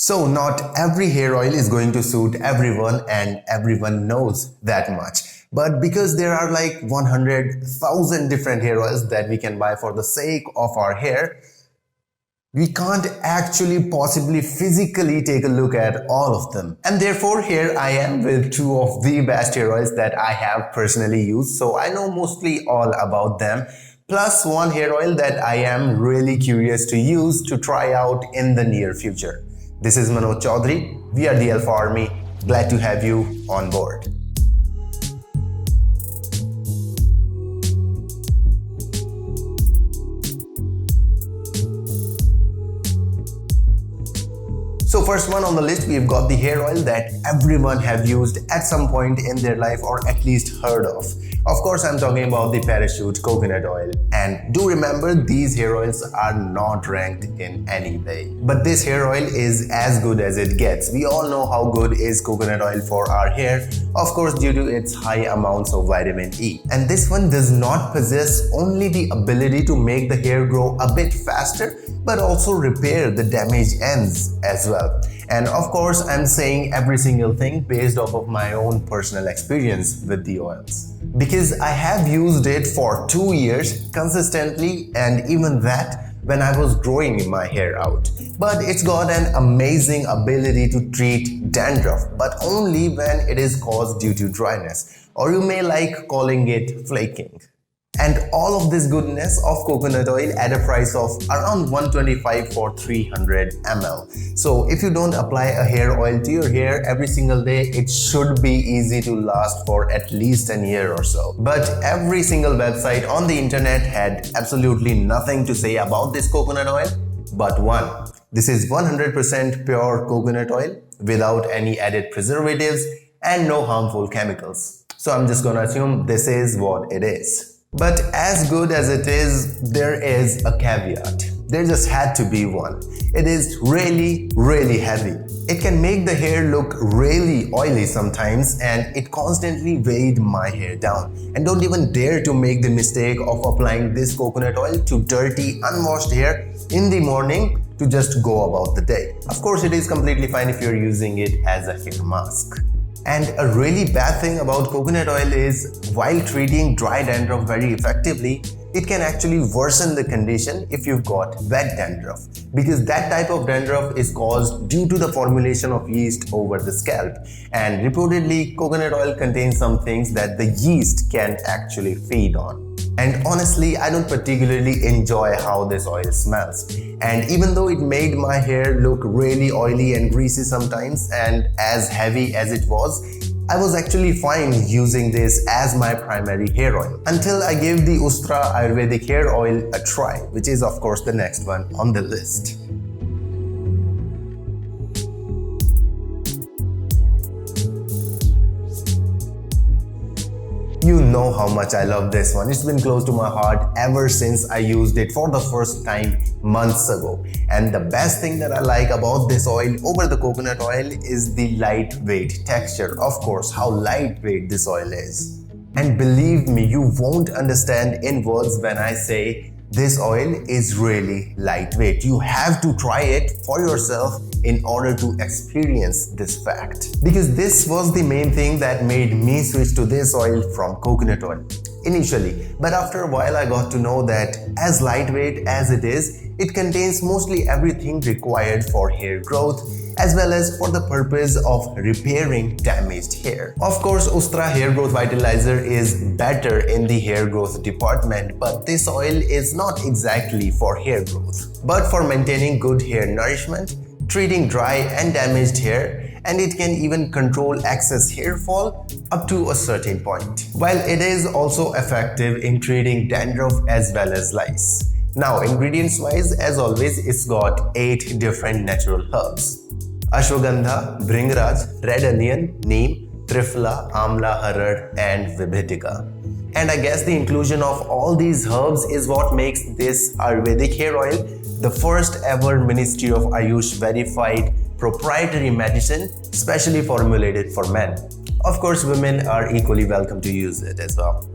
So not every hair oil is going to suit everyone and everyone knows that much. But because there are like 100,000 different hair oils that we can buy for the sake of our hair, we can't actually possibly physically take a look at all of them. And therefore here I am with two of the best hair oils that I have personally used. So I know mostly all about them. Plus one hair oil that I am really curious to use to try out in the near future. This is Choudhary. We are the Alpha Army. Glad to have you on board. So first one on the list, we've got the hair oil that everyone have used at some point in their life or at least heard of. Of course, I'm talking about the Parachute coconut oil. And do remember, these hair oils are not ranked in any way. But this hair oil is as good as it gets. We all know how good is coconut oil for our hair, of course due to its high amounts of vitamin E. And this one does not possess only the ability to make the hair grow a bit faster, but also repair the damaged ends as well. And of course, I'm saying every single thing based off of my own personal experience with the oils. Because I have used it for 2 years consistently, and even that when I was growing my hair out. But it's got an amazing ability to treat dandruff, but only when it is caused due to dryness, or you may like calling it flaking. And all of this goodness of coconut oil at a price of around 125 for 300 ml. So if you don't apply a hair oil to your hair every single day, it should be easy to last for at least a year or so. But every single website on the internet had absolutely nothing to say about this coconut oil but one. This is 100% pure coconut oil without any added preservatives and no harmful chemicals. So I'm just gonna assume this is what it is. But as good as it is, there is a caveat. There just had to be one. It is really heavy. It can make the hair look really oily sometimes, and it constantly weighed my hair down. And don't even dare to make the mistake of applying this coconut oil to dirty, unwashed hair in the morning to just go about the day. Of course, it is completely fine if you're using it as a hair mask. And a really bad thing about coconut oil is, while treating dry dandruff very effectively, it can actually worsen the condition if you've got wet dandruff, because that type of dandruff is caused due to the formulation of yeast over the scalp. And reportedly, coconut oil contains some things that the yeast can actually feed on. And honestly, I don't particularly enjoy how this oil smells. And even though it made my hair look really oily and greasy sometimes, and as heavy as it was, I was actually fine using this as my primary hair oil until I gave the Ustraa Ayurvedic hair oil a try, which is of course the next one on the list. You know how much I love this one. It's been close to my heart ever since I used it for the first time months ago. And the best thing that I like about this oil over the coconut oil is the lightweight texture. Of course, how lightweight this oil is. And believe me, you won't understand in words when I say this oil is really lightweight. You have to try it for yourself in order to experience this fact. Because this was the main thing that made me switch to this oil from coconut oil initially. But after a while, I got to know that as lightweight as it is, it contains mostly everything required for hair growth, as well as for the purpose of repairing damaged hair. Of course, Ustraa Hair Growth Vitalizer is better in the hair growth department, but this oil is not exactly for hair growth, but for maintaining good hair nourishment, treating dry and damaged hair, and it can even control excess hair fall up to a certain point. While it is also effective in treating dandruff as well as lice. Now, ingredients wise, as always, it's got 8 different natural herbs. Ashwagandha, Bhringraj, red onion, neem, triphala, amla, harad, and vibhitika. And I guess the inclusion of all these herbs is what makes this Ayurvedic hair oil the first ever Ministry of Ayush verified proprietary medicine specially formulated for men. Of course, women are equally welcome to use it as well.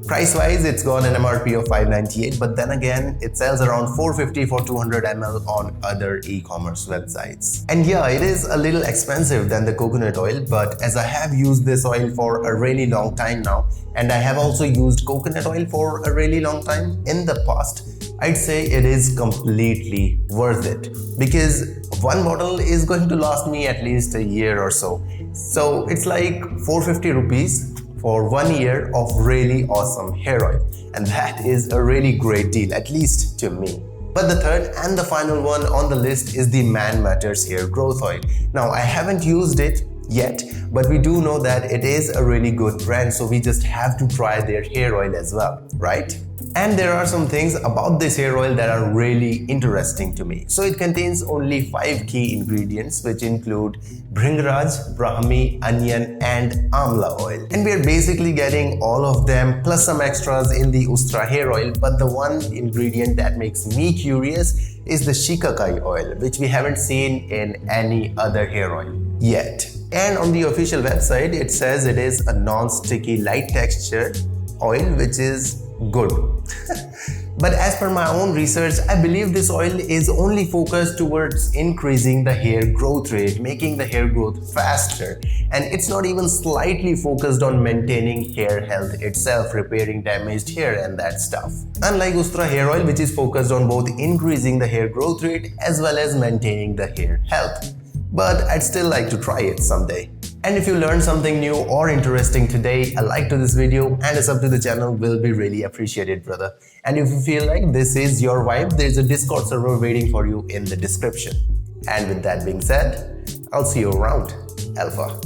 Price wise, it's got an MRP of $598, but then again, it sells around $450 for 200 ml on other e-commerce websites. And yeah, it is a little expensive than the coconut oil, but as I have used this oil for a really long time now, and I have also used coconut oil for a really long time in the past, I'd say it is completely worth it, because one bottle is going to last me at least a year or so. So it's like 450 rupees for 1 year of really awesome hair oil, and that is a really great deal, at least to me. But the third and the final one on the list is the Man Matters Hair Growth Oil. Now, I haven't used it yet, but we do know that it is a really good brand, so we just have to try their hair oil as well, right? And there are some things about this hair oil that are really interesting to me. So it contains only 5 key ingredients, which include Bhringraj, Brahmi, onion and amla oil. And we are basically getting all of them plus some extras in the Ustraa hair oil, but the one ingredient that makes me curious is the shikakai oil, which we haven't seen in any other hair oil yet. And on the official website, it says it is a non-sticky light texture oil, which is good. But as per my own research, I believe this oil is only focused towards increasing the hair growth rate, making the hair growth faster, and it's not even slightly focused on maintaining hair health itself, repairing damaged hair and that stuff. Unlike Ustraa hair oil, which is focused on both increasing the hair growth rate as well as maintaining the hair health. But I'd still like to try it someday. And if you learned something new or interesting today, a like to this video and a sub to the channel will be really appreciated, brother. And if you feel like this is your vibe, there's a Discord server waiting for you in the description. And with that being said, I'll see you around. Alpha.